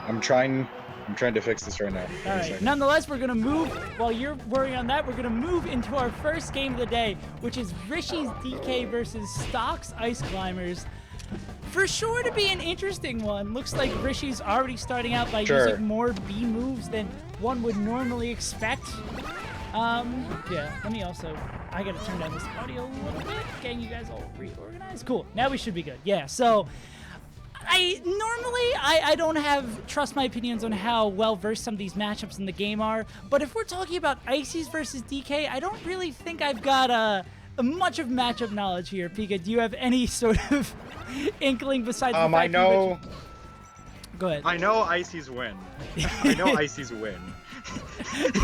I'm trying to fix this right now. All right. Nonetheless, we're gonna move. While you're worrying on that, we're gonna move into our first game of the day, which is Rishi's DK versus Stock's Ice Climbers. For sure to be an interesting one. Looks like Rishi's already starting out by using more B moves than one would normally expect. Yeah, let me also, I gotta turn down this audio a little bit, getting you guys all reorganized. Cool, now we should be good. Yeah, so I don't have trust my opinions on how well versed some of these matchups in the game are, but if we're talking about Ices versus DK, I don't really think I've got much of matchup knowledge here. Pika, do you have any sort of inkling besides the fact I know. Go ahead. I know Ices win. I know Ices win.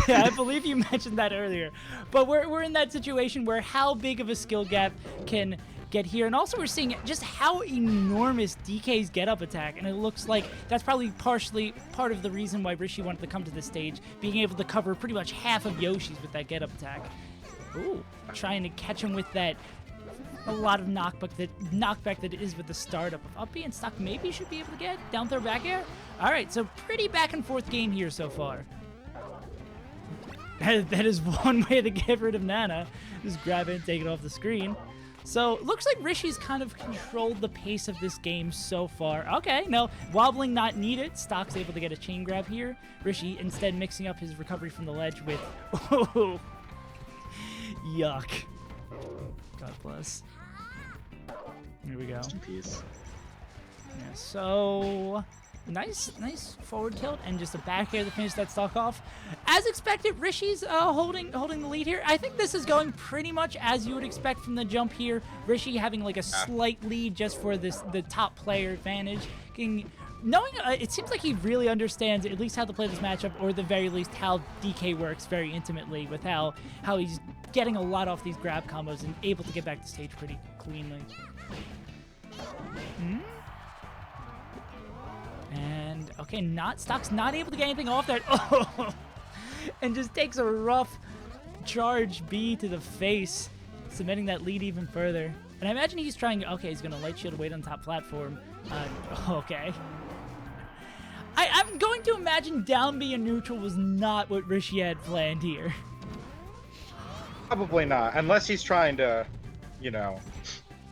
Yeah, I believe you mentioned that earlier. But we're in that situation where how big of a skill gap can get here, and also we're seeing just how enormous DK's get-up attack, and it looks like that's probably partially part of the reason why Rishi wanted to come to this stage, being able to cover pretty much half of Yoshi's with that get-up attack. Ooh, trying to catch him with that a lot of knockback that is with the startup of up B, and Stock maybe should be able to get down throw back air. All right, so pretty back and forth game here so far. That is one way to get rid of Nana. Just grab it and take it off the screen. So, looks like Rishi's kind of controlled the pace of this game so far. Okay, no, wobbling not needed. Stock's able to get a chain grab here. Rishi instead mixing up his recovery from the ledge with... Oh, yuck. God bless. Here we go. Rest in peace. Yeah, so... Nice forward tilt and just a back air to finish that stock off. As expected, Rishi's holding the lead here. I think this is going pretty much as you would expect from the jump here. Rishi having like a slight lead just for the top player advantage. Knowing it seems like he really understands at least how to play this matchup, or at the very least how DK works very intimately, with how he's getting a lot off these grab combos and able to get back to stage pretty cleanly. And, okay, Stock's not able to get anything off there. Oh! And just takes a rough charge B to the face, cementing that lead even further. And I imagine he's trying, okay, he's going to light shield wait on top platform. Okay. I'm going to imagine down B and neutral was not what Rishi had planned here. Probably not, unless he's trying to, you know...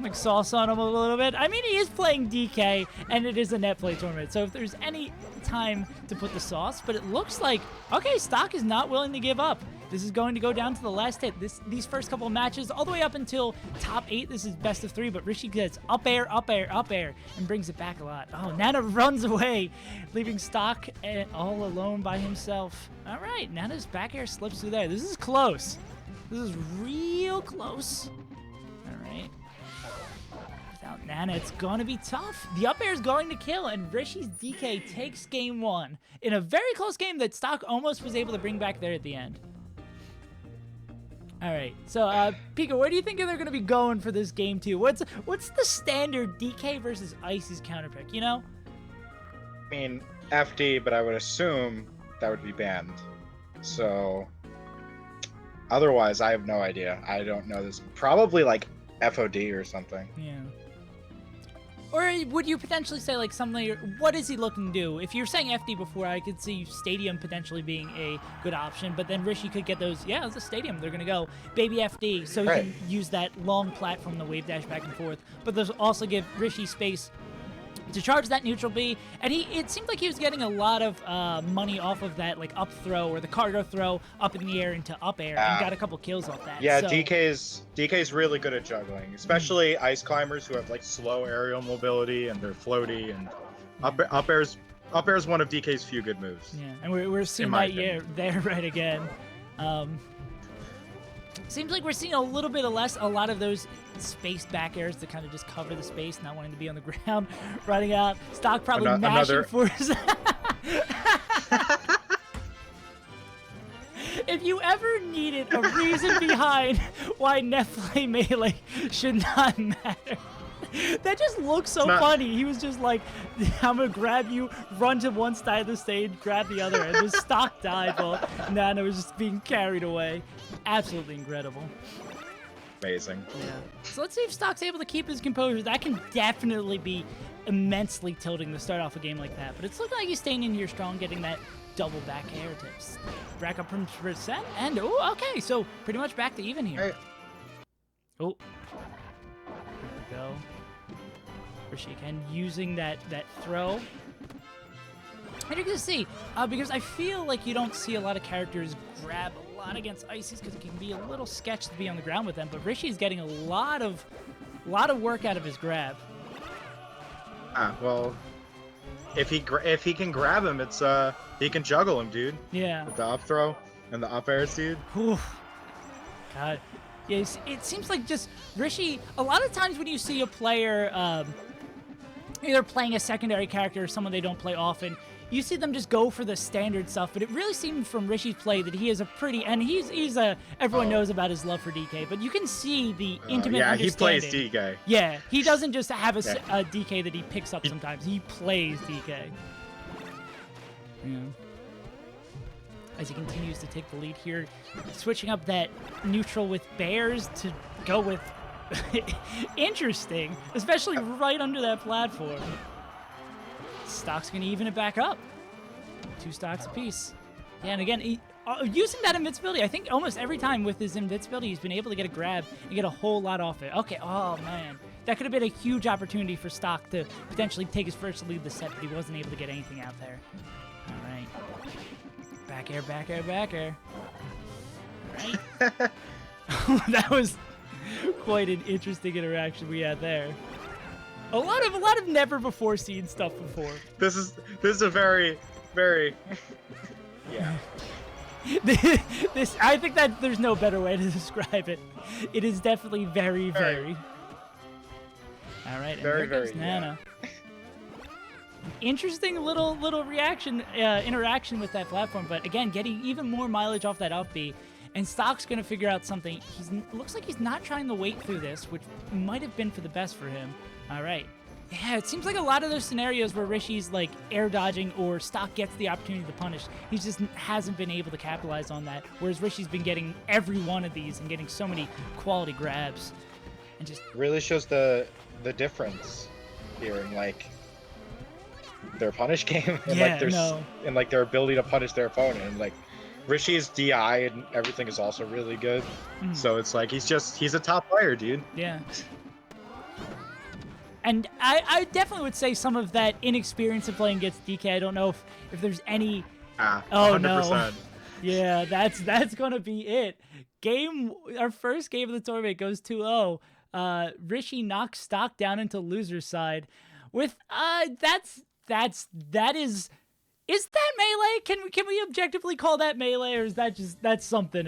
Like sauce on him a little bit. I mean, he is playing DK, and it is a net play tournament, so if there's any time to put the sauce, but it looks like, okay, Stock is not willing to give up. This is going to go down to the last hit. These first couple of matches, all the way up until top 8, this is best of 3, but Rishi gets up air, up air, up air, and brings it back a lot. Oh, Nana runs away, leaving Stock all alone by himself. All right, Nana's back air slips through there. This is close. This is real close. All right. Without Nana, it's going to be tough. The up air is going to kill, and Rishi's DK takes game 1 in a very close game that Stock almost was able to bring back there at the end. All right, so Pika, where do you think they're going to be going for this game 2? What's the standard DK versus Ice's counterpick, you know? I mean, FD, but I would assume that would be banned. So, otherwise, I have no idea. I don't know this. Probably like FOD or something. Yeah. Or would you potentially say like something, what is he looking to do? If you're saying FD before, I could see Stadium potentially being a good option, but then Rishi could get those, yeah, it's a Stadium. They're going to go baby FD, so he can use that long platform, the wave dash back and forth, but those also give Rishi space to charge that neutral B, and it seemed like he was getting a lot of money off of that like up throw or the cargo throw up in the air into up air, and got a couple kills off that. Yeah, so, DK's really good at juggling, especially ice climbers who have like slow aerial mobility and they're floaty, and up air's one of DK's few good moves. Yeah, and we're seeing that there right again. Seems like we're seeing a little bit of a lot of those spaced back airs to kind of just cover the space, not wanting to be on the ground, running out. Stock probably mashing for his... If you ever needed a reason behind why Netplay Melee should not matter, that just looks so funny. He was just like, I'm going to grab you, run to one side of the stage, grab the other, and just Stock died while Nana was just being carried away. Absolutely incredible. Amazing. Yeah. So let's see if Stock's able to keep his composure. That can definitely be immensely tilting to start off a game like that. But it's looking like he's staying in here strong, getting that double back air tips. Rack up from percent, and oh, okay, so pretty much back to even here. Right. Oh, here we go. Rishi again using that throw. And you're gonna see, because I feel like you don't see a lot of characters grab a lot against Ices because it can be a little sketch to be on the ground with them. But Rishi's getting a lot of work out of his grab. Well, if he can grab him, it's he can juggle him, dude. Yeah. With the up throw and the up airs, dude. Oof. God. Yeah, it seems like just Rishi, a lot of times when you see a player either playing a secondary character or someone they don't play often, you see them just go for the standard stuff, but it really seemed from Rishi's play that he is a pretty, and he's a, everyone knows about his love for DK, but you can see the intimate Yeah, he understanding. plays DK. Yeah, he doesn't just have a DK that he picks up sometimes. He plays DK. Yeah. As he continues to take the lead here, switching up that neutral with bears to go with interesting, especially right under that platform. Stock's going to even it back up. 2 stocks apiece. Yeah, and again, using that invincibility, I think almost every time with his invincibility, he's been able to get a grab and get a whole lot off it. Okay, oh man. That could have been a huge opportunity for Stock to potentially take his first lead of the set, but he wasn't able to get anything out there. All right. Back air, back air, back air. All right. That was quite an interesting interaction we had there. A lot of never before seen stuff before. This is a very yeah. This I think that there's no better way to describe it. It is definitely very. All right, and there goes Nana. Yeah. Interesting little reaction interaction with that platform, but again, getting even more mileage off that up B. And Stock's gonna figure out something. Looks like he's not trying to wait through this, which might have been for the best for him. All right. Yeah, it seems like a lot of those scenarios where Rishi's like air dodging or Stock gets the opportunity to punish, he just hasn't been able to capitalize on that. Whereas Rishi's been getting every one of these and getting so many quality grabs, and just Really shows the difference here in like their punish game and and like their ability to punish their opponent. And like Rishi's DI and everything is also really good. So it's like he's a top player, dude. Yeah. And I definitely would say some of that inexperience of playing against DK. I don't know if there's any. Oh 100%. no. Yeah, that's gonna be it. Our first game of the tournament goes 2-0. Rishi knocks Stock down into loser's side. With that is that melee? Can we objectively call that melee, or is that's something